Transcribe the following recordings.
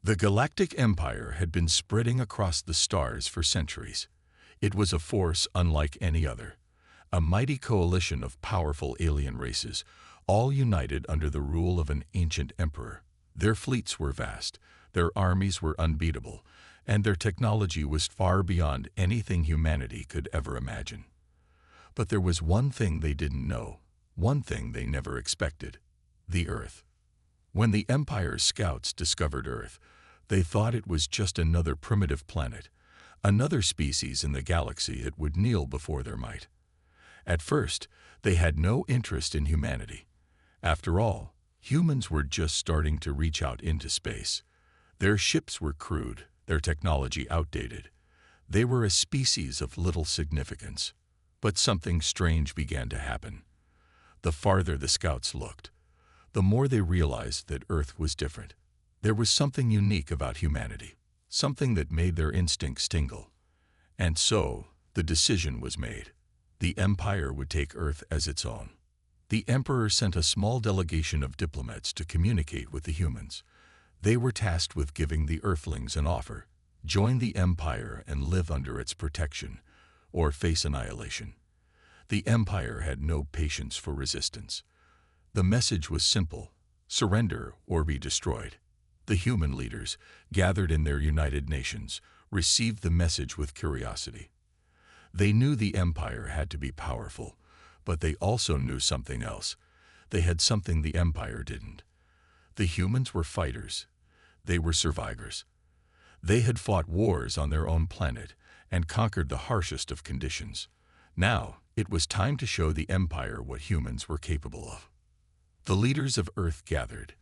The Galactic Empire had been spreading across the stars for centuries. It was a force unlike any other, a mighty coalition of powerful alien races, all united under the rule of an ancient emperor. Their fleets were vast, their armies were unbeatable, and their technology was far beyond anything humanity could ever imagine. But there was one thing they didn't know, one thing they never expected: the Earth. When the Empire's scouts discovered Earth, they thought it was just another primitive planet, another species in the galaxy that would kneel before their might. At first, they had no interest in humanity. After all, humans were just starting to reach out into space. Their ships were crude, their technology outdated. They were a species of little significance. But something strange began to happen. The farther the scouts looked, the more they realized that Earth was different. There was something unique about humanity, something that made their instincts tingle. And so, the decision was made. The Empire would take Earth as its own. The Emperor sent a small delegation of diplomats to communicate with the humans. They were tasked with giving the Earthlings an offer: join the Empire and live under its protection, or face annihilation. The Empire had no patience for resistance. The message was simple: surrender or be destroyed. The human leaders, gathered in their United Nations, received the message with curiosity. They knew the Empire had to be powerful, but they also knew something else. They had something the Empire didn't. The humans were fighters. They were survivors. They had fought wars on their own planet and conquered the harshest of conditions. Now, it was time to show the Empire what humans were capable of. The leaders of Earth gathered,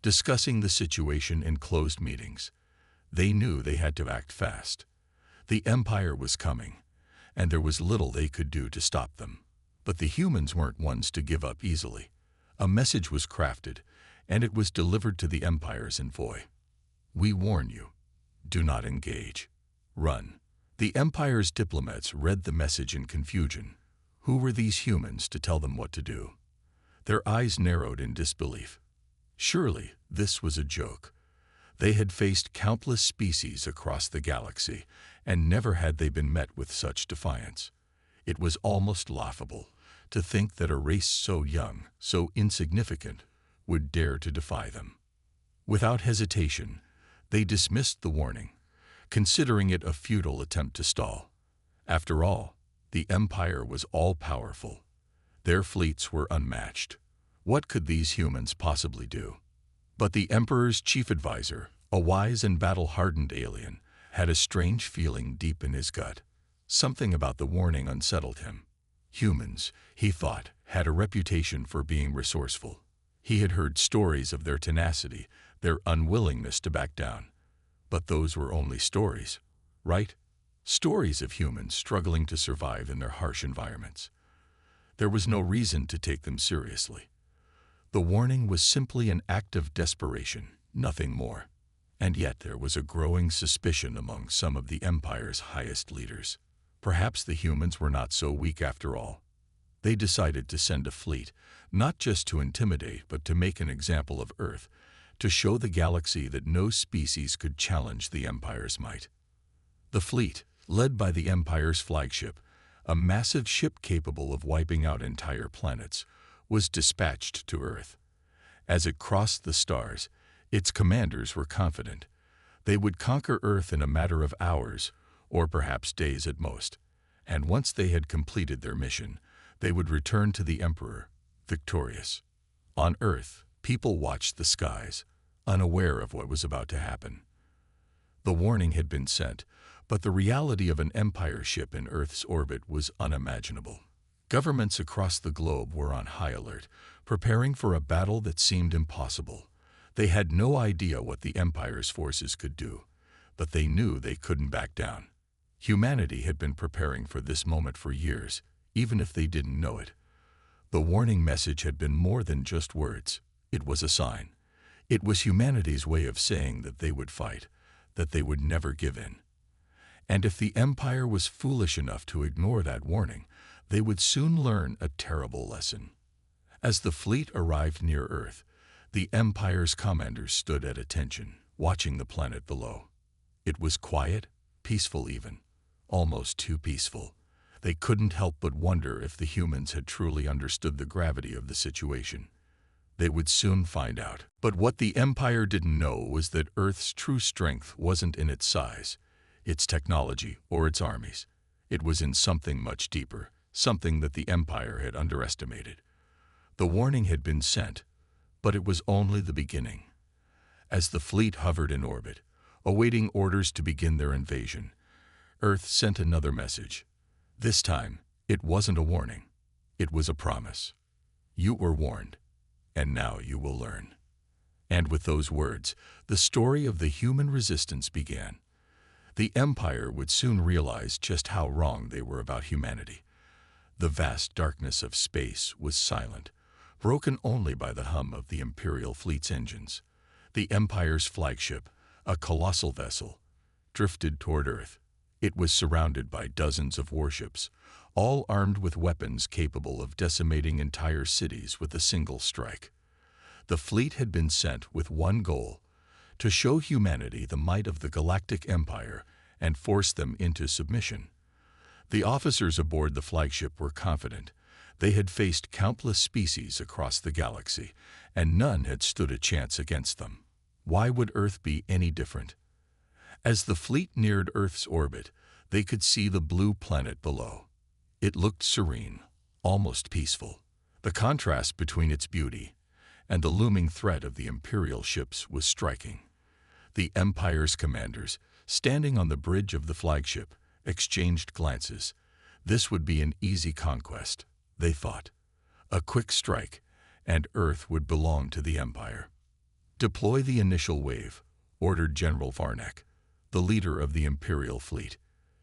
discussing the situation in closed meetings. They knew they had to act fast. The Empire was coming, and there was little they could do to stop them. But the humans weren't ones to give up easily. A message was crafted, and it was delivered to the Empire's envoy. We warn you, do not engage. Run. The Empire's diplomats read the message in confusion. Who were these humans to tell them what to do? Their eyes narrowed in disbelief. Surely, this was a joke. They had faced countless species across the galaxy, and never had they been met with such defiance. It was almost laughable to think that a race so young, so insignificant, would dare to defy them. Without hesitation, they dismissed the warning, considering it a futile attempt to stall. After all, the Empire was all-powerful. Their fleets were unmatched. What could these humans possibly do? But the Emperor's chief advisor, a wise and battle-hardened alien, had a strange feeling deep in his gut. Something about the warning unsettled him. Humans, he thought, had a reputation for being resourceful. He had heard stories of their tenacity, their unwillingness to back down. But those were only stories, right? Stories of humans struggling to survive in their harsh environments. There was no reason to take them seriously. The warning was simply an act of desperation, nothing more. And yet there was a growing suspicion among some of the Empire's highest leaders. Perhaps the humans were not so weak after all. They decided to send a fleet, not just to intimidate, but to make an example of Earth, to show the galaxy that no species could challenge the Empire's might. The fleet, led by the Empire's flagship, a massive ship capable of wiping out entire planets, was dispatched to Earth. As it crossed the stars, its commanders were confident. They would conquer Earth in a matter of hours, or perhaps days at most. And once they had completed their mission, they would return to the Emperor, victorious. On Earth, people watched the skies, unaware of what was about to happen. The warning had been sent, but the reality of an Empire ship in Earth's orbit was unimaginable. Governments across the globe were on high alert, preparing for a battle that seemed impossible. They had no idea what the Empire's forces could do, but they knew they couldn't back down. Humanity had been preparing for this moment for years, even if they didn't know it. The warning message had been more than just words. It was a sign. It was humanity's way of saying that they would fight, that they would never give in. And if the Empire was foolish enough to ignore that warning, they would soon learn a terrible lesson. As the fleet arrived near Earth, the Empire's commanders stood at attention, watching the planet below. It was quiet, peaceful even, almost too peaceful. They couldn't help but wonder if the humans had truly understood the gravity of the situation. They would soon find out. But what the Empire didn't know was that Earth's true strength wasn't in its size, its technology, or its armies. It was in something much deeper, something that the Empire had underestimated. The warning had been sent, but it was only the beginning. As the fleet hovered in orbit, awaiting orders to begin their invasion, Earth sent another message. This time, it wasn't a warning. It was a promise. You were warned, and now you will learn. And with those words, the story of the human resistance began. The Empire would soon realize just how wrong they were about humanity. The vast darkness of space was silent, broken only by the hum of the Imperial fleet's engines. The Empire's flagship, a colossal vessel, drifted toward Earth. It was surrounded by dozens of warships, all armed with weapons capable of decimating entire cities with a single strike. The fleet had been sent with one goal: to show humanity the might of the Galactic Empire and force them into submission. The officers aboard the flagship were confident. They had faced countless species across the galaxy, and none had stood a chance against them. Why would Earth be any different? As the fleet neared Earth's orbit, they could see the blue planet below. It looked serene, almost peaceful. The contrast between its beauty and the looming threat of the Imperial ships was striking. The Empire's commanders, standing on the bridge of the flagship, exchanged glances. This would be an easy conquest, they thought. A quick strike, and Earth would belong to the Empire. Deploy the initial wave, ordered General Varnak, the leader of the Imperial fleet.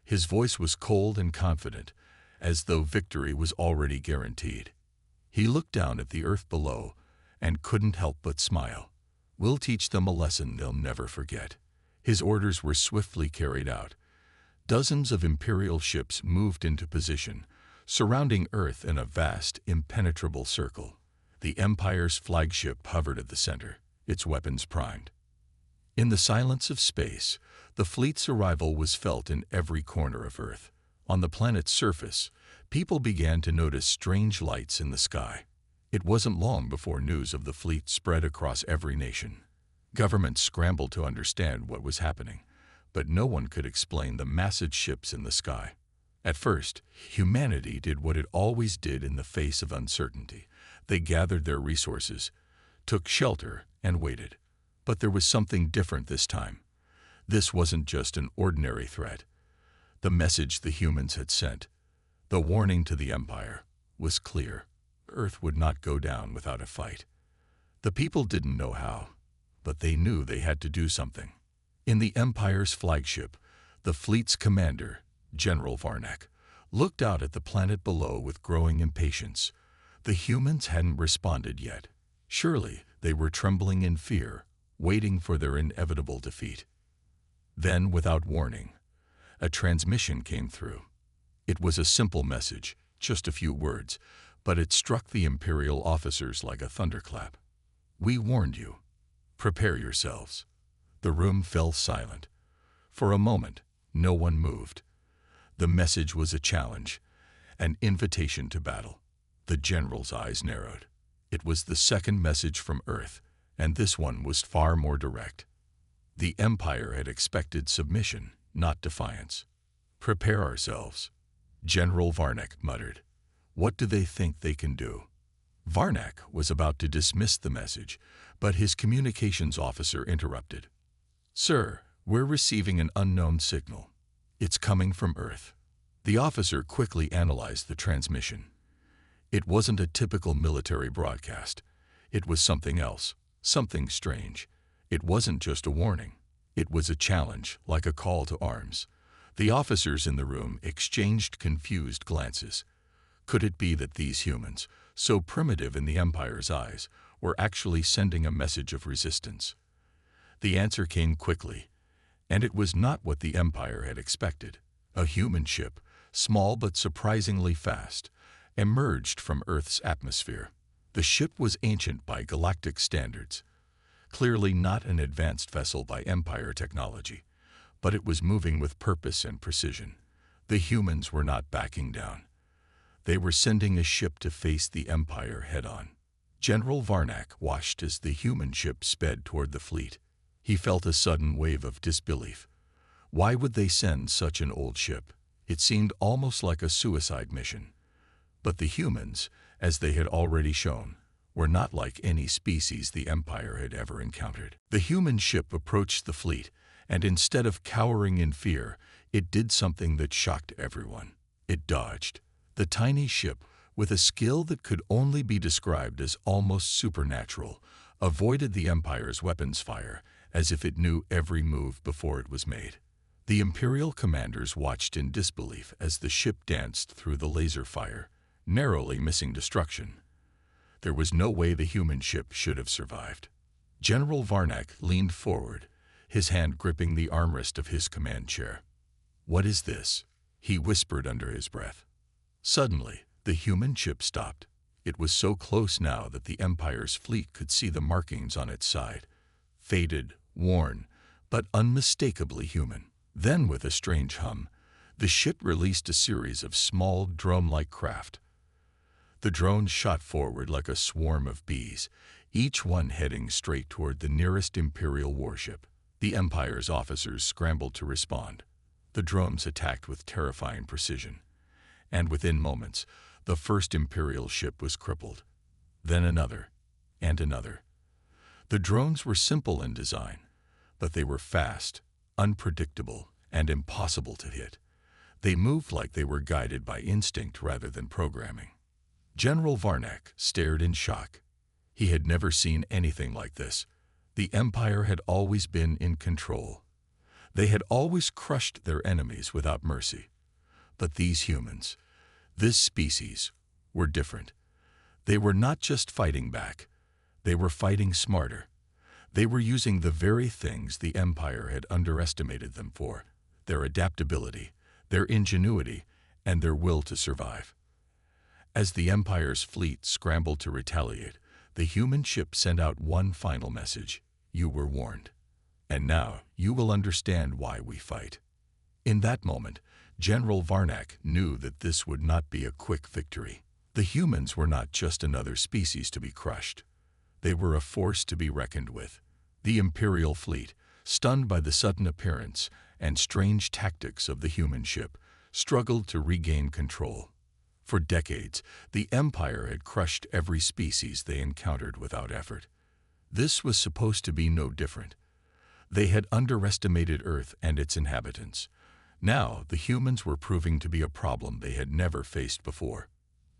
His voice was cold and confident, as though victory was already guaranteed. He looked down at the Earth below and couldn't help but smile. We'll teach them a lesson they'll never forget. His orders were swiftly carried out. Dozens of Imperial ships moved into position, surrounding Earth in a vast, impenetrable circle. The Empire's flagship hovered at the center, its weapons primed. In the silence of space, the fleet's arrival was felt in every corner of Earth. On the planet's surface, people began to notice strange lights in the sky. It wasn't long before news of the fleet spread across every nation. Governments scrambled to understand what was happening, but no one could explain the massive ships in the sky. At first, humanity did what it always did in the face of uncertainty. They gathered their resources, took shelter, and waited. But there was something different this time. This wasn't just an ordinary threat. The message the humans had sent, the warning to the Empire, was clear. Earth would not go down without a fight. The people didn't know how, but they knew they had to do something. In the Empire's flagship, the fleet's commander, General Varnak, looked out at the planet below with growing impatience. The humans hadn't responded yet. Surely they were trembling in fear, waiting for their inevitable defeat. Then, without warning, a transmission came through. It was a simple message, just a few words, but it struck the Imperial officers like a thunderclap. We warned you. Prepare yourselves. The room fell silent. For a moment, no one moved. The message was a challenge, an invitation to battle. The general's eyes narrowed. It was the second message from Earth, and this one was far more direct. The Empire had expected submission, not defiance. Prepare ourselves, General Varnak muttered. What do they think they can do? Varnak was about to dismiss the message, but his communications officer interrupted. Sir, we're receiving an unknown signal. It's coming from Earth. The officer quickly analyzed the transmission. It wasn't a typical military broadcast. It was something else, something strange. It wasn't just a warning. It was a challenge, like a call to arms. The officers in the room exchanged confused glances. Could it be that these humans, so primitive in the Empire's eyes, were actually sending a message of resistance? The answer came quickly, and it was not what the Empire had expected. A human ship, small but surprisingly fast, emerged from Earth's atmosphere. The ship was ancient by galactic standards. clearly not an advanced vessel by Empire technology, but it was moving with purpose and precision. The humans were not backing down. They were sending a ship to face the Empire head-on. General Varnak watched as the human ship sped toward the fleet. He felt a sudden wave of disbelief. Why would they send such an old ship? It seemed almost like a suicide mission. But the humans, as they had already shown, were not like any species the Empire had ever encountered. The human ship approached the fleet, and instead of cowering in fear, it did something that shocked everyone. It dodged. The tiny ship, with a skill that could only be described as almost supernatural, avoided the Empire's weapons fire as if it knew every move before it was made. The Imperial commanders watched in disbelief as the ship danced through the laser fire, narrowly missing destruction. There was no way the human ship should have survived. General Varnak leaned forward, his hand gripping the armrest of his command chair. "What is this?" he whispered under his breath. Suddenly, the human ship stopped. It was so close now that the Empire's fleet could see the markings on its side. Faded, worn, but unmistakably human. Then, with a strange hum, the ship released a series of small, drone-like craft. The drones shot forward like a swarm of bees, each one heading straight toward the nearest Imperial warship. The Empire's officers scrambled to respond. The drones attacked with terrifying precision. And within moments, the first Imperial ship was crippled. Then another, and another. The drones were simple in design, but they were fast, unpredictable, and impossible to hit. They moved like they were guided by instinct rather than programming. General Varnak stared in shock. He had never seen anything like this. The Empire had always been in control. They had always crushed their enemies without mercy. But these humans, this species, were different. They were not just fighting back. They were fighting smarter. They were using the very things the Empire had underestimated them for: their adaptability, their ingenuity, and their will to survive. As the Empire's fleet scrambled to retaliate, the human ship sent out one final message: "You were warned. And now you will understand why we fight." In that moment, General Varnak knew that this would not be a quick victory. The humans were not just another species to be crushed. They were a force to be reckoned with. The Imperial fleet, stunned by the sudden appearance and strange tactics of the human ship, struggled to regain control. For decades, the Empire had crushed every species they encountered without effort. This was supposed to be no different. They had underestimated Earth and its inhabitants. Now, the humans were proving to be a problem they had never faced before.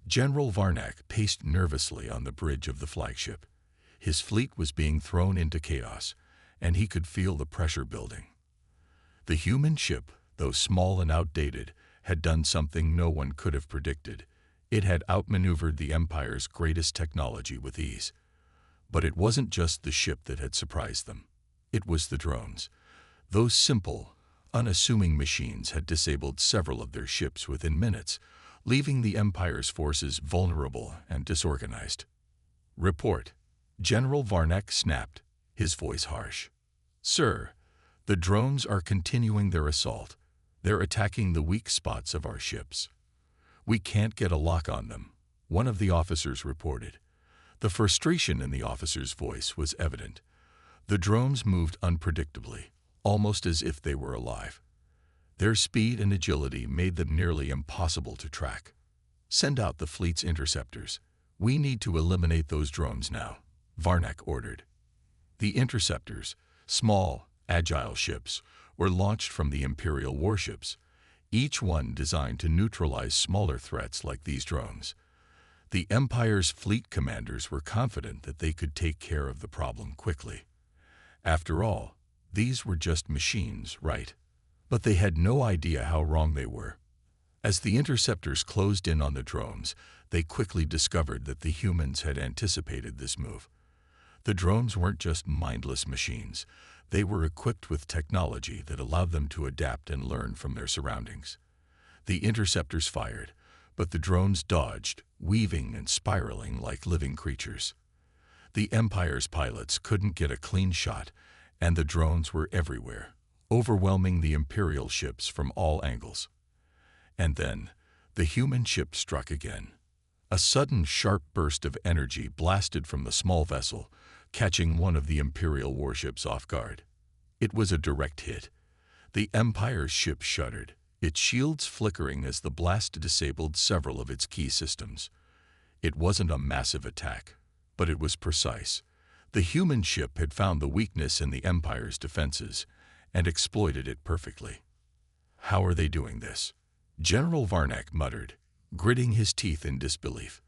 General Varnak paced nervously on the bridge of the flagship. His fleet was being thrown into chaos, and he could feel the pressure building. The human ship, though small and outdated, had done something no one could have predicted. It had outmaneuvered the Empire's greatest technology with ease. But it wasn't just the ship that had surprised them. It was the drones. Those simple, unassuming machines had disabled several of their ships within minutes, leaving the Empire's forces vulnerable and disorganized. "Report," General Varnak snapped, his voice harsh. "Sir, the drones are continuing their assault. They're attacking the weak spots of our ships. We can't get a lock on them," one of the officers reported. The frustration in the officer's voice was evident. The drones moved unpredictably, almost as if they were alive. Their speed and agility made them nearly impossible to track. "Send out the fleet's interceptors. We need to eliminate those drones now," Varnak ordered. The interceptors, small, agile ships, were launched from the Imperial warships, each one designed to neutralize smaller threats like these drones. The Empire's fleet commanders were confident that they could take care of the problem quickly. After all, these were just machines, right? But they had no idea how wrong they were. As the interceptors closed in on the drones, they quickly discovered that the humans had anticipated this move. The drones weren't just mindless machines. They were equipped with technology that allowed them to adapt and learn from their surroundings. The interceptors fired, but the drones dodged, weaving and spiraling like living creatures. The Empire's pilots couldn't get a clean shot, and the drones were everywhere, overwhelming the Imperial ships from all angles. And then, the human ship struck again. A sudden sharp burst of energy blasted from the small vessel, catching one of the Imperial warships off guard. It was a direct hit. The Empire's ship shuddered, its shields flickering as the blast disabled several of its key systems. It wasn't a massive attack, but it was precise. The human ship had found the weakness in the Empire's defenses and exploited it perfectly. How are they doing this? General Varnak muttered, gritting his teeth in disbelief.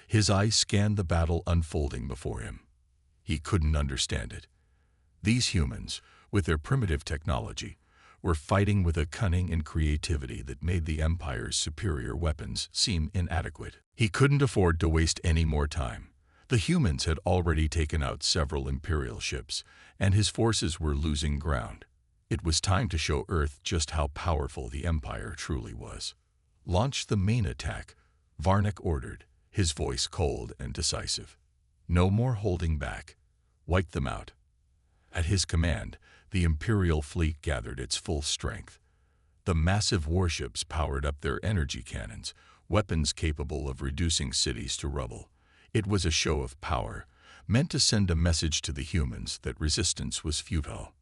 His eyes scanned the battle unfolding before him. He couldn't understand it. These humans, with their primitive technology, were fighting with a cunning and creativity that made the Empire's superior weapons seem inadequate. He couldn't afford to waste any more time. The humans had already taken out several Imperial ships, and his forces were losing ground. It was time to show Earth just how powerful the Empire truly was. "Launch the main attack," Varnak ordered, his voice cold and decisive. "No more holding back. Wipe them out." At his command, the Imperial fleet gathered its full strength. The massive warships powered up their energy cannons, weapons capable of reducing cities to rubble. It was a show of power, meant to send a message to the humans that resistance was futile.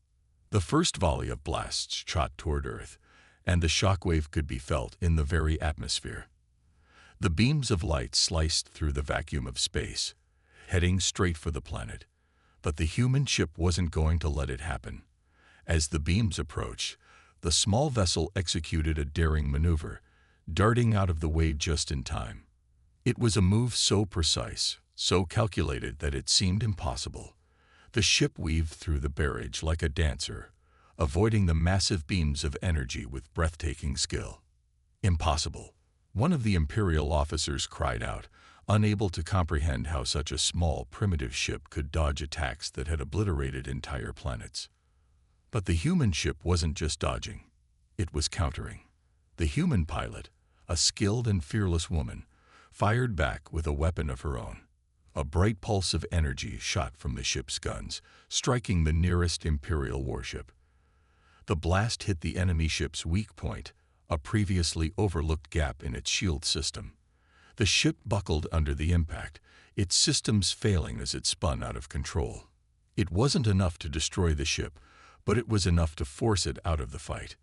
The first volley of blasts shot toward Earth, and the shockwave could be felt in the very atmosphere. The beams of light sliced through the vacuum of space, heading straight for the planet. But the human ship wasn't going to let it happen. As the beams approached, the small vessel executed a daring maneuver, darting out of the way just in time. It was a move so precise, so calculated that it seemed impossible. The ship weaved through the barrage like a dancer, avoiding the massive beams of energy with breathtaking skill. "Impossible," one of the Imperial officers cried out, unable to comprehend how such a small, primitive ship could dodge attacks that had obliterated entire planets. But the human ship wasn't just dodging, it was countering. The human pilot, a skilled and fearless woman, fired back with a weapon of her own. A bright pulse of energy shot from the ship's guns, striking the nearest Imperial warship. The blast hit the enemy ship's weak point, a previously overlooked gap in its shield system. The ship buckled under the impact, its systems failing as it spun out of control. It wasn't enough to destroy the ship, but it was enough to force it out of the fight.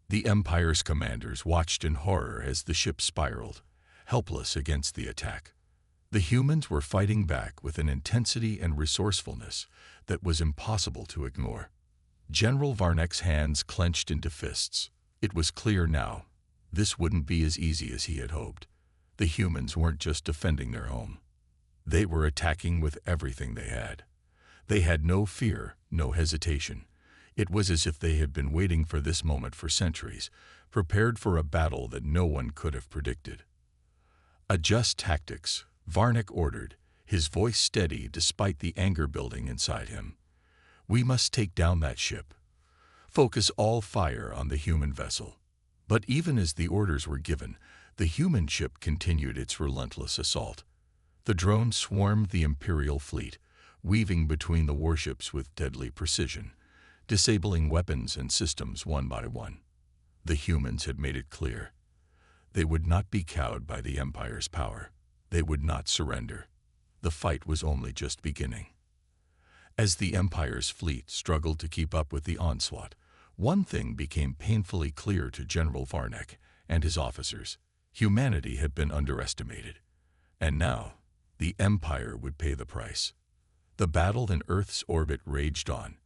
The Empire's commanders watched in horror as the ship spiraled, helpless against the attack. The humans were fighting back with an intensity and resourcefulness that was impossible to ignore. General Varnak's hands clenched into fists. It was clear now, this wouldn't be as easy as he had hoped. The humans weren't just defending their home. They were attacking with everything they had. They had no fear, no hesitation. It was as if they had been waiting for this moment for centuries, prepared for a battle that no one could have predicted. "Adjust tactics," Varnak ordered, his voice steady despite the anger building inside him. "We must take down that ship. Focus all fire on the human vessel." But even as the orders were given, the human ship continued its relentless assault. The drones swarmed the Imperial fleet, weaving between the warships with deadly precision, disabling weapons and systems one by one. The humans had made it clear. They would not be cowed by the Empire's power. They would not surrender. The fight was only just beginning. As the Empire's fleet struggled to keep up with the onslaught, one thing became painfully clear to General Varnak and his officers. Humanity had been underestimated. And now, the Empire would pay the price. The battle in Earth's orbit raged on,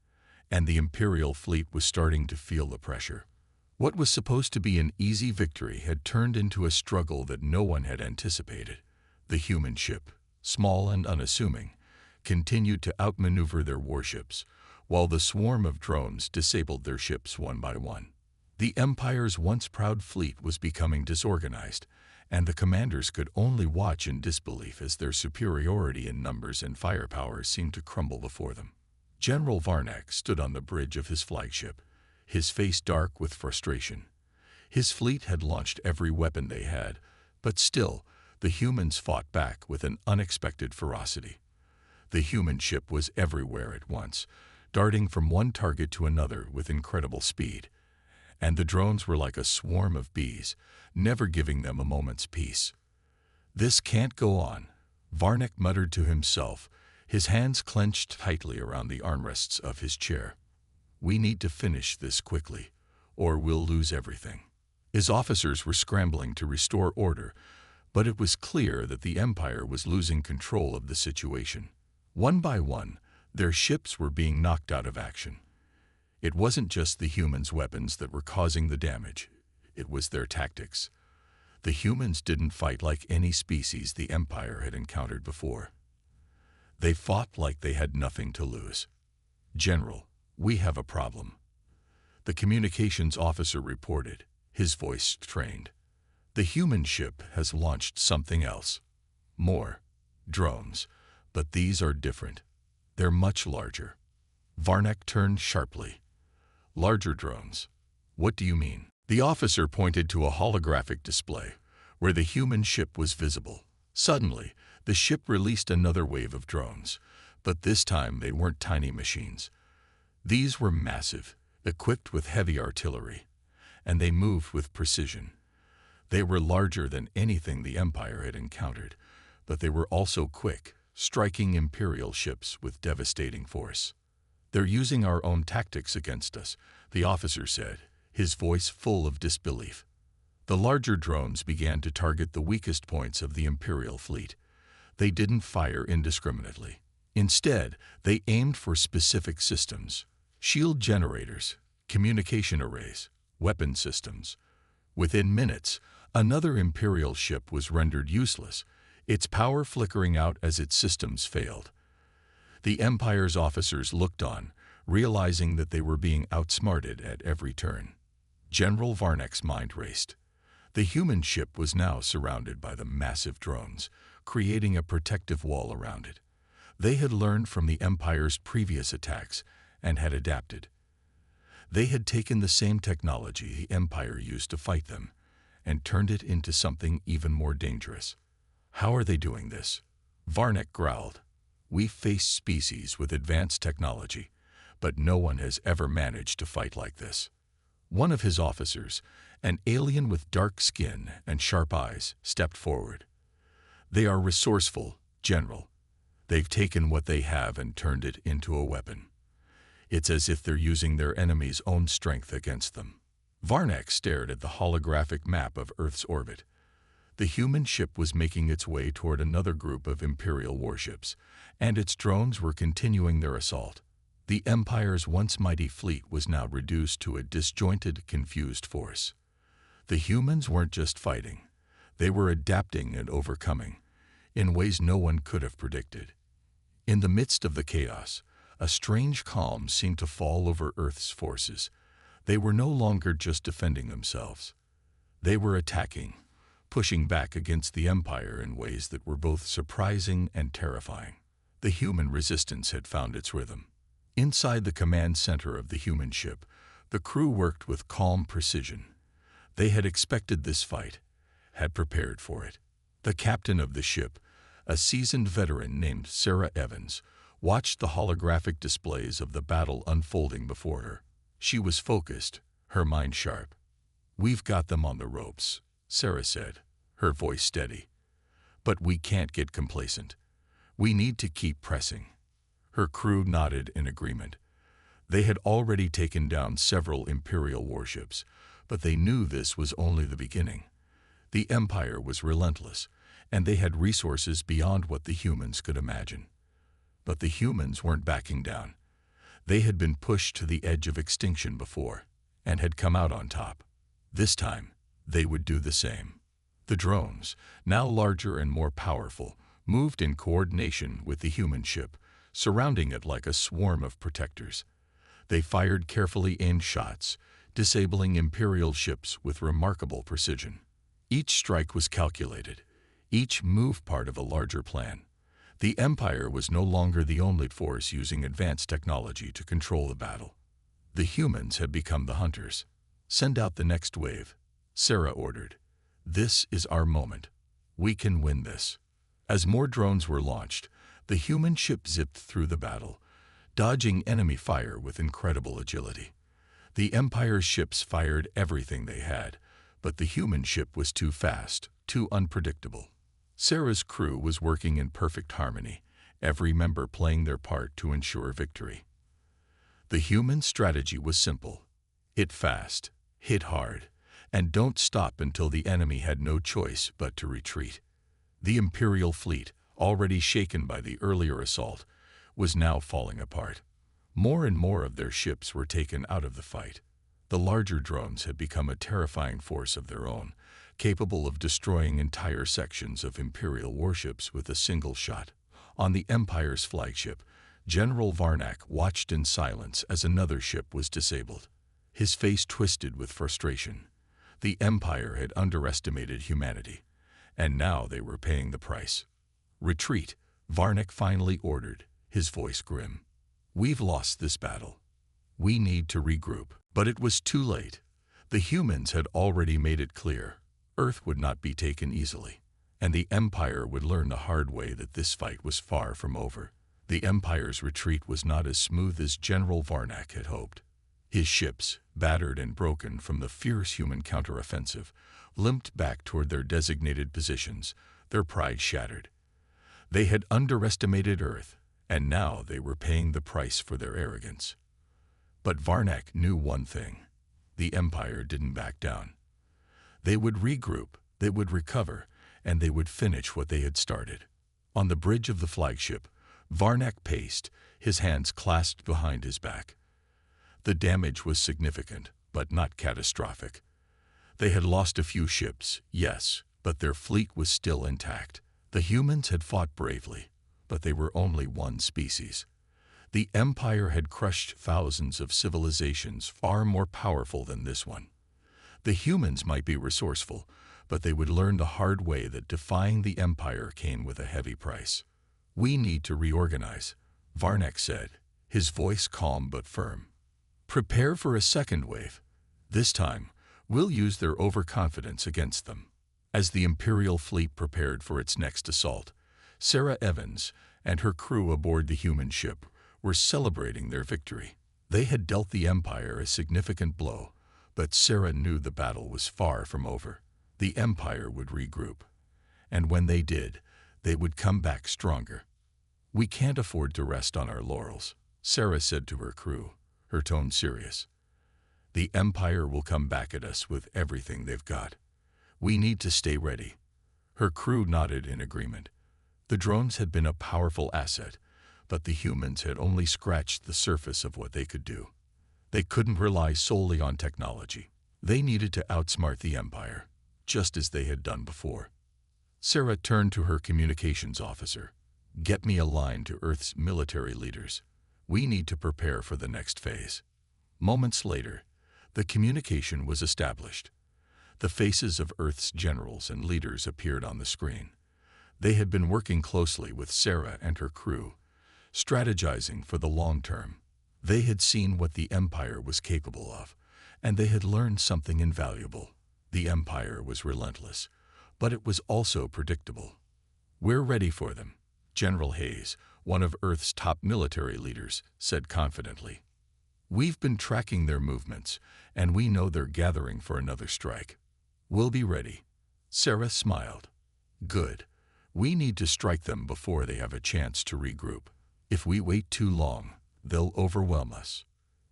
and the Imperial fleet was starting to feel the pressure. What was supposed to be an easy victory had turned into a struggle that no one had anticipated. The human ship, small and unassuming, continued to outmaneuver their warships, while the swarm of drones disabled their ships one by one. The Empire's once proud fleet was becoming disorganized, and the commanders could only watch in disbelief as their superiority in numbers and firepower seemed to crumble before them. General Varnak stood on the bridge of his flagship, his face dark with frustration. His fleet had launched every weapon they had, but still, the humans fought back with an unexpected ferocity. The human ship was everywhere at once, darting from one target to another with incredible speed. And the drones were like a swarm of bees, never giving them a moment's peace. "This can't go on," Varnek muttered to himself, his hands clenched tightly around the armrests of his chair. "We need to finish this quickly, or we'll lose everything." His officers were scrambling to restore order, but it was clear that the Empire was losing control of the situation. One by one, their ships were being knocked out of action. It wasn't just the humans' weapons that were causing the damage. It was their tactics. The humans didn't fight like any species the Empire had encountered before. They fought like they had nothing to lose. "General, we have a problem," the communications officer reported, his voice strained. "The human ship has launched something else. More drones, but these are different. They're much larger." Varnek turned sharply. "Larger drones? What do you mean?" The officer pointed to a holographic display where the human ship was visible. Suddenly, the ship released another wave of drones, but this time they weren't tiny machines. These were massive, equipped with heavy artillery, and they moved with precision. They were larger than anything the Empire had encountered, but they were also quick, striking Imperial ships with devastating force. "They're using our own tactics against us," the officer said, his voice full of disbelief. The larger drones began to target the weakest points of the Imperial fleet. They didn't fire indiscriminately. Instead, they aimed for specific systems: shield generators, communication arrays, weapon systems. Within minutes, another Imperial ship was rendered useless, its power flickering out as its systems failed. The Empire's officers looked on, realizing that they were being outsmarted at every turn. General Varnek's mind raced. The human ship was now surrounded by the massive drones, creating a protective wall around it. They had learned from the Empire's previous attacks and had adapted. They had taken the same technology the Empire used to fight them and turned it into something even more dangerous. "How are they doing this?" Varnek growled. "We face species with advanced technology, but no one has ever managed to fight like this." One of his officers, an alien with dark skin and sharp eyes, stepped forward. "They are resourceful, General. They've taken what they have and turned it into a weapon. It's as if they're using their enemy's own strength against them." Varnek stared at the holographic map of Earth's orbit. The human ship was making its way toward another group of Imperial warships, and its drones were continuing their assault. The Empire's once mighty fleet was now reduced to a disjointed, confused force. The humans weren't just fighting. They were adapting and overcoming, in ways no one could have predicted. In the midst of the chaos, a strange calm seemed to fall over Earth's forces. They were no longer just defending themselves. They were attacking, pushing back against the Empire in ways that were both surprising and terrifying. The human resistance had found its rhythm. Inside the command center of the human ship, the crew worked with calm precision. They had expected this fight, had prepared for it. The captain of the ship, a seasoned veteran named Sarah Evans, watched the holographic displays of the battle unfolding before her. She was focused, her mind sharp. "We've got them on the ropes," Sarah said, her voice steady. "But we can't get complacent. We need to keep pressing." Her crew nodded in agreement. They had already taken down several Imperial warships, but they knew this was only the beginning. The Empire was relentless, and they had resources beyond what the humans could imagine. But the humans weren't backing down. They had been pushed to the edge of extinction before, and had come out on top. This time, they would do the same. The drones, now larger and more powerful, moved in coordination with the human ship, surrounding it like a swarm of protectors. They fired carefully aimed shots, disabling Imperial ships with remarkable precision. Each strike was calculated, each move part of a larger plan. The Empire was no longer the only force using advanced technology to control the battle. The humans had become the hunters. "Send out the next wave," Sarah ordered. "This is our moment. We can win this." As more drones were launched, The human ship zipped through the battle, dodging enemy fire with incredible agility. The Empire's ships fired everything they had, but the human ship was too fast, too unpredictable. Sarah's crew was working in perfect harmony, every member playing their part to ensure victory. The human strategy was simple: hit fast, hit hard, and don't stop until the enemy had no choice but to retreat. The Imperial fleet, already shaken by the earlier assault, was now falling apart. More and more of their ships were taken out of the fight. The larger drones had become a terrifying force of their own, capable of destroying entire sections of Imperial warships with a single shot. On the Empire's flagship, General Varnak watched in silence as another ship was disabled. His face twisted with frustration. The Empire had underestimated humanity, and now they were paying the price. "Retreat," Varnak finally ordered, his voice grim. "We've lost this battle. We need to regroup." But it was too late. The humans had already made it clear Earth would not be taken easily, and the Empire would learn the hard way that this fight was far from over. The Empire's retreat was not as smooth as General Varnak had hoped. His ships, battered and broken from the fierce human counteroffensive, limped back toward their designated positions, their pride shattered. They had underestimated Earth, and now they were paying the price for their arrogance. But Varnak knew one thing: the Empire didn't back down. They would regroup, they would recover, and they would finish what they had started. On the bridge of the flagship, Varnak paced, his hands clasped behind his back. The damage was significant, but not catastrophic. They had lost a few ships, yes, but their fleet was still intact. The humans had fought bravely, but they were only one species. The Empire had crushed thousands of civilizations far more powerful than this one. The humans might be resourceful, but they would learn the hard way that defying the Empire came with a heavy price. "We need to reorganize," Varnak said, his voice calm but firm. "Prepare for a second wave. This time, we'll use their overconfidence against them." As the Imperial fleet prepared for its next assault, Sarah Evans and her crew aboard the human ship were celebrating their victory. They had dealt the Empire a significant blow, but Sarah knew the battle was far from over. The Empire would regroup, and when they did, they would come back stronger. "We can't afford to rest on our laurels," Sarah said to her crew, her tone serious. "The Empire will come back at us with everything they've got. We need to stay ready." Her crew nodded in agreement. The drones had been a powerful asset, but the humans had only scratched the surface of what they could do. They couldn't rely solely on technology. They needed to outsmart the Empire, just as they had done before. Sarah turned to her communications officer. "Get me a line to Earth's military leaders. We need to prepare for the next phase." Moments later, the communication was established. The faces of Earth's generals and leaders appeared on the screen. They had been working closely with Sarah and her crew, strategizing for the long term. They had seen what the Empire was capable of, and they had learned something invaluable. The Empire was relentless, but it was also predictable. "We're ready for them," General Hayes, one of Earth's top military leaders, said confidently. "We've been tracking their movements, and we know they're gathering for another strike. We'll be ready." Sarah smiled. "Good. We need to strike them before they have a chance to regroup. If we wait too long, they'll overwhelm us."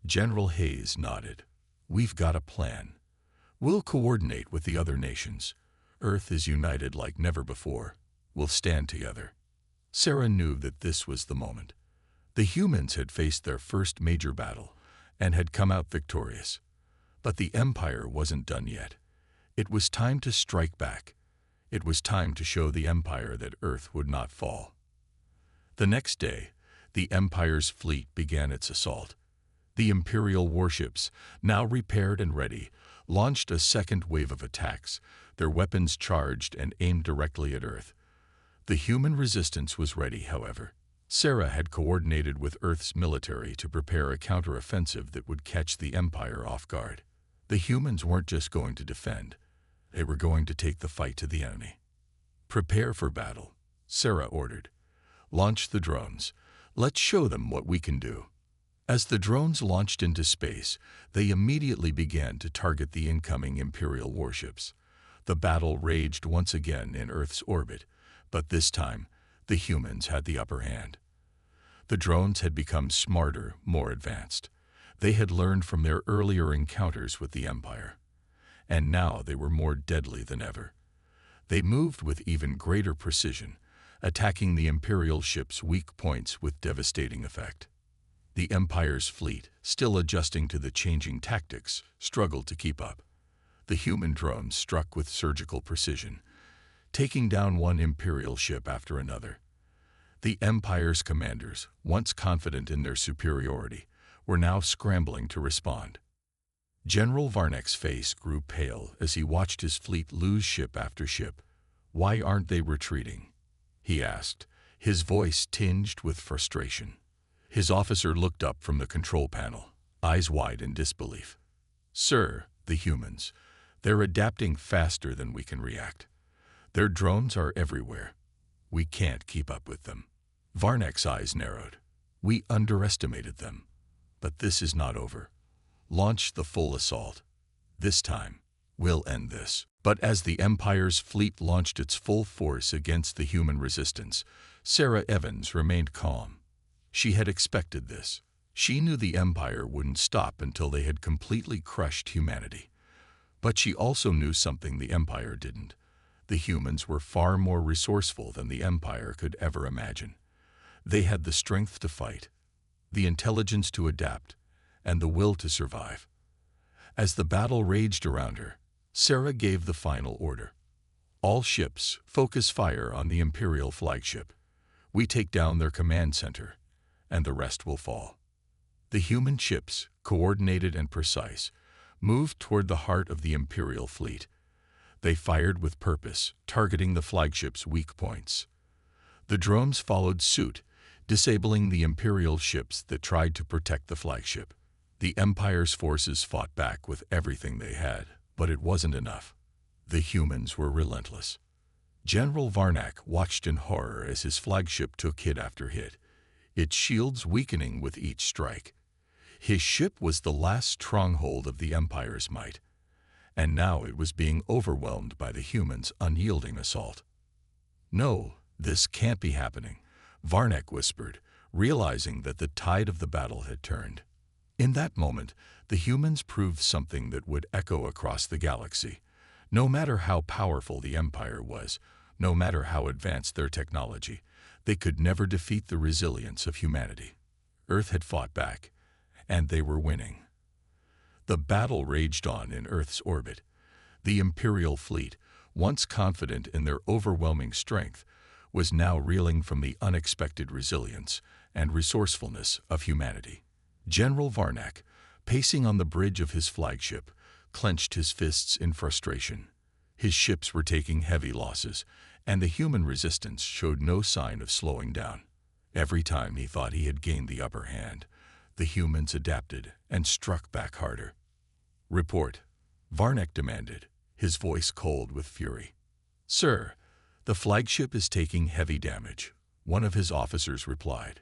General Hayes nodded. "We've got a plan. We'll coordinate with the other nations. Earth is united like never before. We'll stand together." Sarah knew that this was the moment. The humans had faced their first major battle and had come out victorious. But the Empire wasn't done yet. It was time to strike back. It was time to show the Empire that Earth would not fall. The next day, the Empire's fleet began its assault. The Imperial warships, now repaired and ready, launched a second wave of attacks, their weapons charged and aimed directly at Earth. The human resistance was ready, however. Sarah had coordinated with Earth's military to prepare a counteroffensive that would catch the Empire off guard. The humans weren't just going to defend. They were going to take the fight to the enemy. "Prepare for battle," Sarah ordered. Launch the drones. Let's show them what we can do." As the drones launched into space, they immediately began to target the incoming Imperial warships. The battle raged once again in Earth's orbit, but this time, the humans had the upper hand. The drones had become smarter, more advanced. They had learned from their earlier encounters with the Empire. And now they were more deadly than ever. They moved with even greater precision, attacking the Imperial ships' weak points with devastating effect. The Empire's fleet, still adjusting to the changing tactics, struggled to keep up. The human drones struck with surgical precision, taking down one Imperial ship after another. The Empire's commanders, once confident in their superiority, were now scrambling to respond. General Varnek's face grew pale as he watched his fleet lose ship after ship. "Why aren't they retreating?" he asked, his voice tinged with frustration. His officer looked up from the control panel, eyes wide in disbelief. "Sir, the humans, they're adapting faster than we can react. Their drones are everywhere. We can't keep up with them." Varnek's eyes narrowed. "We underestimated them. But this is not over. Launch the full assault. This time, we'll end this." But as the Empire's fleet launched its full force against the human resistance, Sarah Evans remained calm. She had expected this. She knew the Empire wouldn't stop until they had completely crushed humanity. But she also knew something the Empire didn't. The humans were far more resourceful than the Empire could ever imagine. They had the strength to fight, the intelligence to adapt, and the will to survive. As the battle raged around her, Sarah gave the final order. "All ships, focus fire on the Imperial flagship. We take down their command center, and the rest will fall." The human ships, coordinated and precise, moved toward the heart of the Imperial fleet. They fired with purpose, targeting the flagship's weak points. The drones followed suit, disabling the Imperial ships that tried to protect the flagship. The Empire's forces fought back with everything they had, but it wasn't enough. The humans were relentless. General Varnek watched in horror as his flagship took hit after hit, its shields weakening with each strike. His ship was the last stronghold of the Empire's might, and now it was being overwhelmed by the humans' unyielding assault. "No, this can't be happening," Varnek whispered, realizing that the tide of the battle had turned. In that moment, the humans proved something that would echo across the galaxy. No matter how powerful the Empire was, no matter how advanced their technology, they could never defeat the resilience of humanity. Earth had fought back, and they were winning. The battle raged on in Earth's orbit. The Imperial fleet, once confident in their overwhelming strength, was now reeling from the unexpected resilience and resourcefulness of humanity. General Varnek, pacing on the bridge of his flagship, clenched his fists in frustration. His ships were taking heavy losses, and the human resistance showed no sign of slowing down. Every time he thought he had gained the upper hand, the humans adapted and struck back harder. "Report," Varnek demanded, his voice cold with fury. "Sir, the flagship is taking heavy damage," one of his officers replied.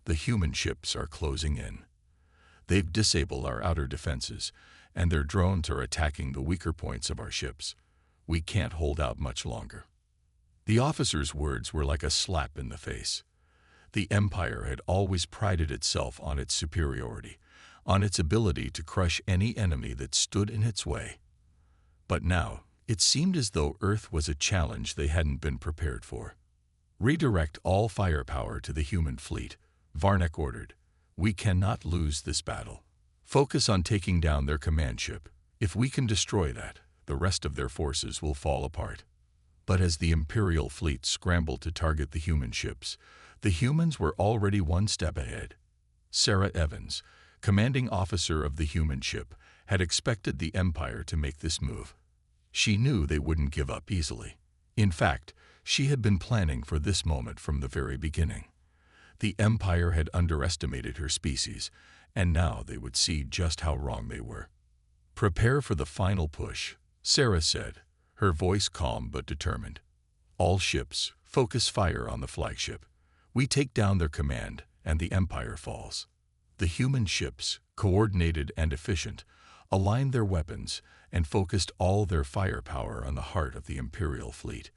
"The human ships are closing in. They've disabled our outer defenses, and their drones are attacking the weaker points of our ships. We can't hold out much longer." The officer's words were like a slap in the face. The Empire had always prided itself on its superiority, on its ability to crush any enemy that stood in its way. But now, it seemed as though Earth was a challenge they hadn't been prepared for. "Redirect all firepower to the human fleet," Varnek ordered. "We cannot lose this battle. Focus on taking down their command ship. If we can destroy that, the rest of their forces will fall apart." But as the Imperial fleet scrambled to target the human ships, the humans were already one step ahead. Sarah Evans, commanding officer of the human ship, had expected the Empire to make this move. She knew they wouldn't give up easily. In fact, she had been planning for this moment from the very beginning. The Empire had underestimated her species, and now they would see just how wrong they were. "Prepare for the final push," Sarah said, her voice calm but determined. "All ships, focus fire on the flagship. We take down their command, and the Empire falls. The human ships, coordinated and efficient, aligned their weapons and focused all their firepower on the heart of the Imperial fleet.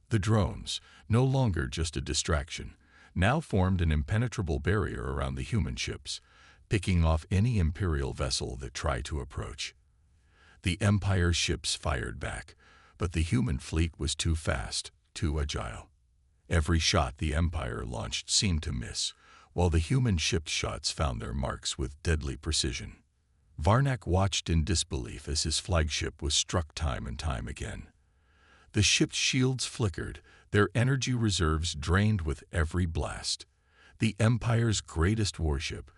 The drones, no longer just a distraction, now formed an impenetrable barrier around the human ships, picking off any Imperial vessel that tried to approach. The Empire ships fired back, but the human fleet was too fast, too agile. Every shot the Empire launched seemed to miss, while the human ship's shots found their marks with deadly precision. Varnak watched in disbelief as his flagship was struck time and time again. The ship's shields flickered, their energy reserves drained with every blast. The Empire's greatest warship,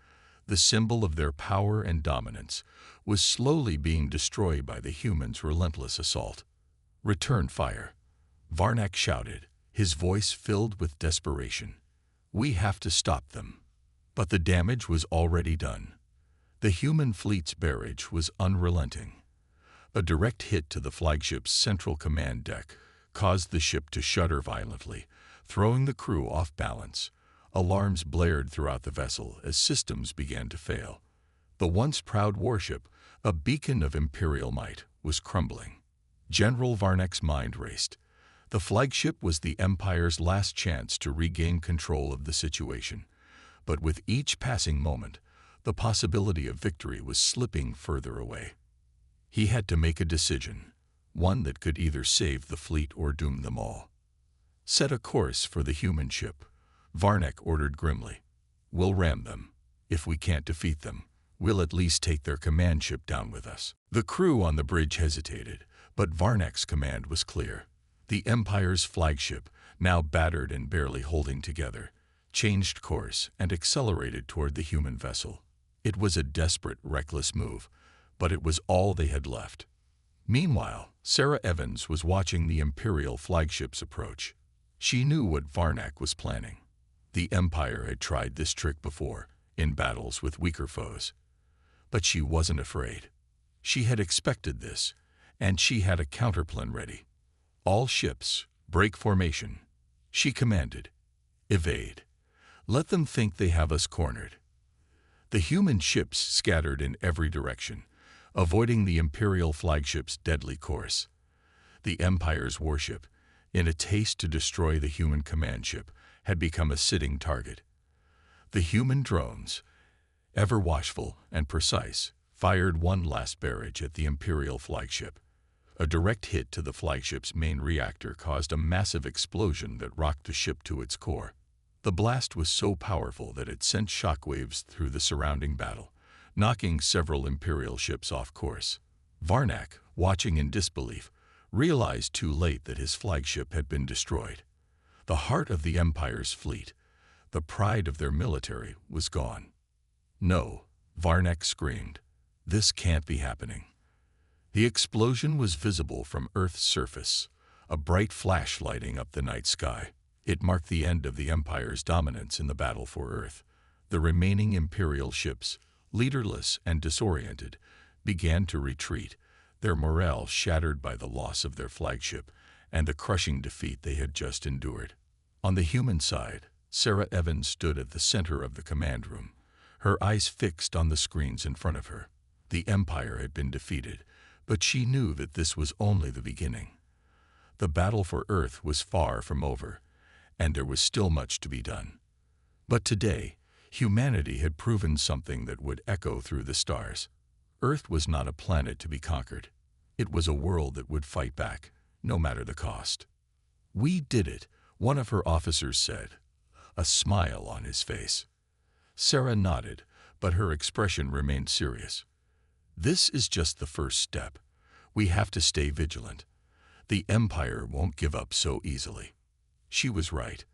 the symbol of their power and dominance, was slowly being destroyed by the humans' relentless assault. "Return fire," Varnak shouted, his voice filled with desperation. "We have to stop them." But the damage was already done. The human fleet's barrage was unrelenting. A direct hit to the flagship's central command deck caused the ship to shudder violently, throwing the crew off balance. Alarms blared throughout the vessel as systems began to fail. The once proud warship, a beacon of Imperial might, was crumbling. General Varnak's mind raced. The flagship was the Empire's last chance to regain control of the situation. But with each passing moment, the possibility of victory was slipping further away. He had to make a decision, one that could either save the fleet or doom them all. "Set a course for the human ship," Varnak ordered grimly. "We'll ram them. If we can't defeat them, we'll at least take their command ship down with us." The crew on the bridge hesitated, but Varnak's command was clear. The Empire's flagship, now battered and barely holding together, changed course and accelerated toward the human vessel. It was a desperate, reckless move, but it was all they had left. Meanwhile, Sarah Evans was watching the Imperial flagship's approach. She knew what Varnak was planning. The Empire had tried this trick before, in battles with weaker foes. But she wasn't afraid. She had expected this, and she had a counterplan ready. "All ships, break formation," she commanded. "Evade. Let them think they have us cornered." The human ships scattered in every direction, avoiding the Imperial flagship's deadly course. The Empire's warship, in its haste to destroy the human command ship, had become a sitting target. The human drones, ever watchful and precise, fired one last barrage at the Imperial flagship. A direct hit to the flagship's main reactor caused a massive explosion that rocked the ship to its core. The blast was so powerful that it sent shockwaves through the surrounding battle, knocking several Imperial ships off course. Varnak, watching in disbelief, realized too late that his flagship had been destroyed. The heart of the Empire's fleet, the pride of their military, was gone. "No," Varnak screamed. "This can't be happening." The explosion was visible from Earth's surface, a bright flash lighting up the night sky. It marked the end of the Empire's dominance in the battle for Earth. The remaining Imperial ships, leaderless and disoriented, began to retreat, their morale shattered by the loss of their flagship and the crushing defeat they had just endured. On the human side, Sarah Evans stood at the center of the command room, her eyes fixed on the screens in front of her. The Empire had been defeated, but she knew that this was only the beginning. The battle for Earth was far from over, and there was still much to be done. But today, humanity had proven something that would echo through the stars. Earth was not a planet to be conquered. It was a world that would fight back, no matter the cost. "We did it," one of her officers said, a smile on his face. Sarah nodded, but her expression remained serious. "This is just the first step. We have to stay vigilant. The Empire won't give up so easily." She was right.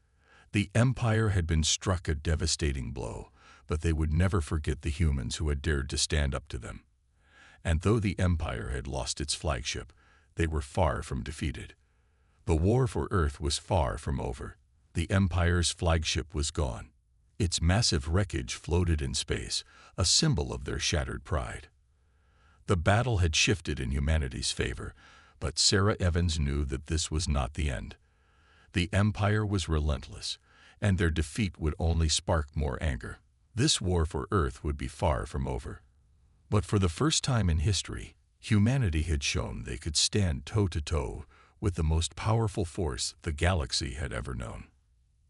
The Empire had been struck a devastating blow, but they would never forget the humans who had dared to stand up to them. And though the Empire had lost its flagship, they were far from defeated. The war for Earth was far from over. The Empire's flagship was gone. Its massive wreckage floated in space, a symbol of their shattered pride. The battle had shifted in humanity's favor, but Sarah Evans knew that this was not the end. The Empire was relentless, and their defeat would only spark more anger. This war for Earth would be far from over. But for the first time in history, humanity had shown they could stand toe-to-toe with the most powerful force the galaxy had ever known.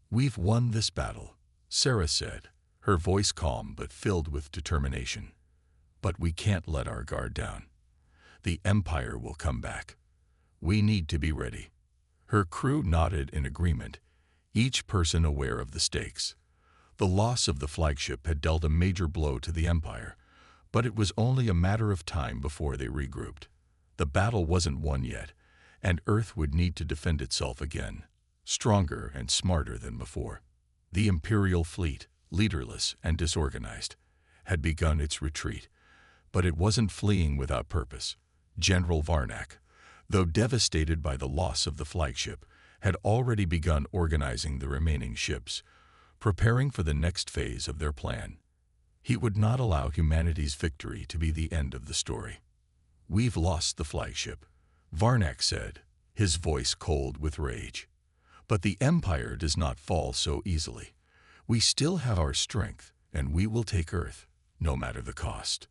"We've won this battle," Sarah said, her voice calm but filled with determination. "But we can't let our guard down. The Empire will come back. We need to be ready." Her crew nodded in agreement, each person aware of the stakes. The loss of the flagship had dealt a major blow to the Empire, but it was only a matter of time before they regrouped. The battle wasn't won yet, and Earth would need to defend itself again, stronger and smarter than before. The Imperial fleet, leaderless and disorganized, had begun its retreat, but it wasn't fleeing without purpose. General Varnak, though devastated by the loss of the flagship, had already begun organizing the remaining ships, preparing for the next phase of their plan. He would not allow humanity's victory to be the end of the story. "We've lost the flagship," Varnak said, his voice cold with rage. "But the Empire does not fall so easily. We still have our strength, and we will take Earth, no matter the cost."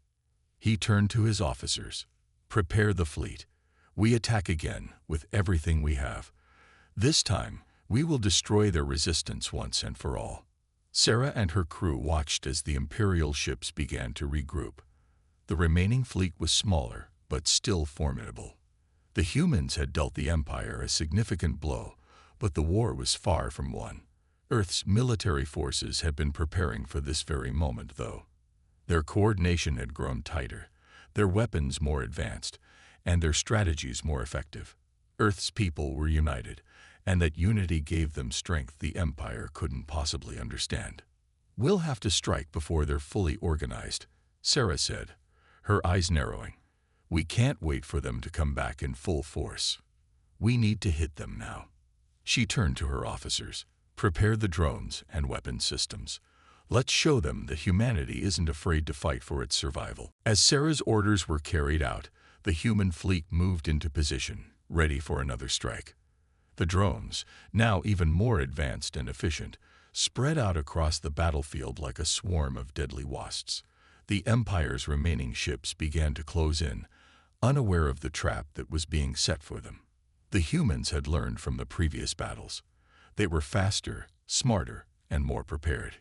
He turned to his officers. "Prepare the fleet. We attack again with everything we have. This time, we will destroy their resistance once and for all." Sarah and her crew watched as the Imperial ships began to regroup. The remaining fleet was smaller, but still formidable. The humans had dealt the Empire a significant blow, but the war was far from won. Earth's military forces had been preparing for this very moment, though. Their coordination had grown tighter, their weapons more advanced, and their strategies more effective. Earth's people were united, and that unity gave them strength the Empire couldn't possibly understand. "We'll have to strike before they're fully organized," Sarah said, her eyes narrowing. "We can't wait for them to come back in full force. We need to hit them now." She turned to her officers. "Prepare the drones and weapon systems. Let's show them that humanity isn't afraid to fight for its survival." As Sarah's orders were carried out, the human fleet moved into position, ready for another strike. The drones, now even more advanced and efficient, spread out across the battlefield like a swarm of deadly wasps. The Empire's remaining ships began to close in, unaware of the trap that was being set for them. The humans had learned from the previous battles. They were faster, smarter, and more prepared.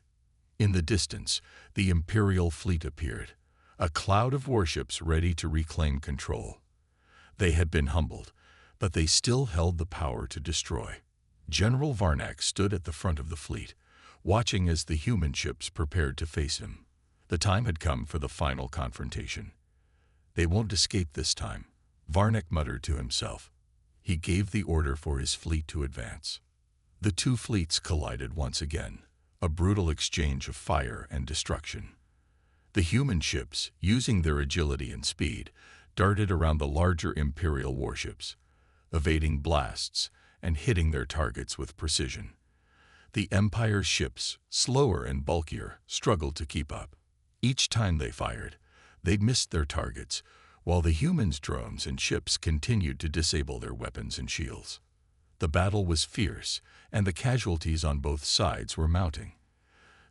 In the distance, the Imperial fleet appeared, a cloud of warships ready to reclaim control. They had been humbled, but they still held the power to destroy. General Varnak stood at the front of the fleet, watching as the human ships prepared to face him. The time had come for the final confrontation. "They won't escape this time," Varnak muttered to himself. He gave the order for his fleet to advance. The two fleets collided once again, a brutal exchange of fire and destruction. The human ships, using their agility and speed, darted around the larger Imperial warships, evading blasts and hitting their targets with precision. The Empire's ships, slower and bulkier, struggled to keep up. Each time they fired, they missed their targets, while the humans' drones and ships continued to disable their weapons and shields. The battle was fierce, and the casualties on both sides were mounting.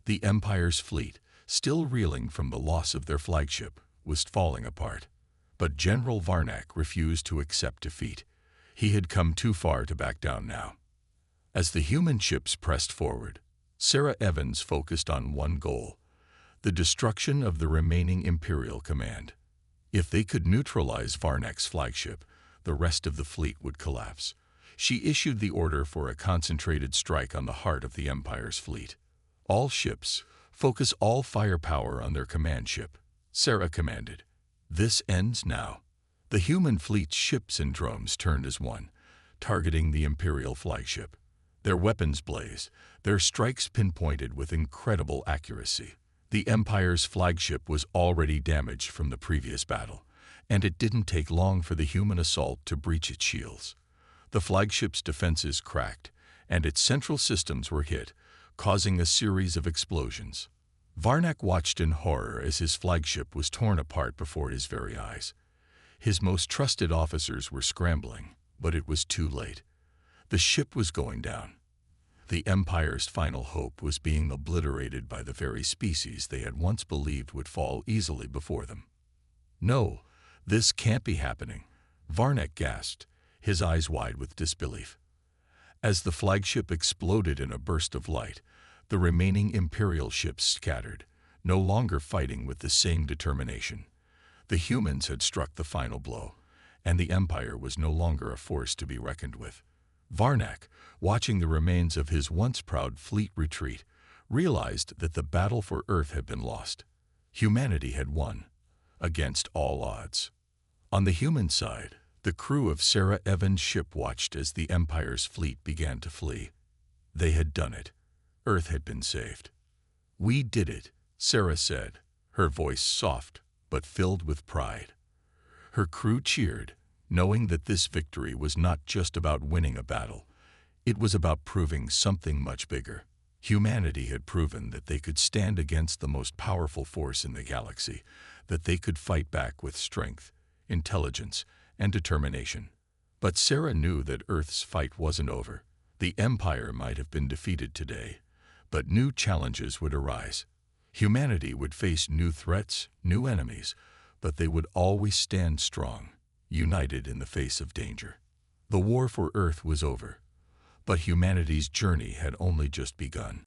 The Empire's fleet, still reeling from the loss of their flagship, was falling apart. But General Varnak refused to accept defeat. He had come too far to back down now. As the human ships pressed forward, Sarah Evans focused on one goal: the destruction of the remaining Imperial command. If they could neutralize Varnak's flagship, the rest of the fleet would collapse. She issued the order for a concentrated strike on the heart of the Empire's fleet. "All ships, focus all firepower on their command ship," Sarah commanded. "This ends now." The human fleet's ships and drones turned as one, targeting the Imperial flagship. Their weapons blazed, their strikes pinpointed with incredible accuracy. The Empire's flagship was already damaged from the previous battle, and it didn't take long for the human assault to breach its shields. The flagship's defenses cracked, and its central systems were hit, causing a series of explosions. Varnak watched in horror as his flagship was torn apart before his very eyes. His most trusted officers were scrambling, but it was too late. The ship was going down. The Empire's final hope was being obliterated by the very species they had once believed would fall easily before them. "No, this can't be happening," Varnak gasped, his eyes wide with disbelief. As the flagship exploded in a burst of light, the remaining Imperial ships scattered, no longer fighting with the same determination. The humans had struck the final blow, and the Empire was no longer a force to be reckoned with. Varnak, watching the remains of his once proud fleet retreat, realized that the battle for Earth had been lost. Humanity had won, against all odds. On the human side, the crew of Sarah Evans' ship watched as the Empire's fleet began to flee. They had done it. Earth had been saved. "We did it," Sarah said, her voice soft but filled with pride. Her crew cheered, knowing that this victory was not just about winning a battle. It was about proving something much bigger. Humanity had proven that they could stand against the most powerful force in the galaxy, that they could fight back with strength, intelligence, and determination. But Sarah knew that Earth's fight wasn't over. The Empire might have been defeated today, but new challenges would arise. Humanity would face new threats, new enemies, but they would always stand strong, united in the face of danger. The war for Earth was over, but humanity's journey had only just begun.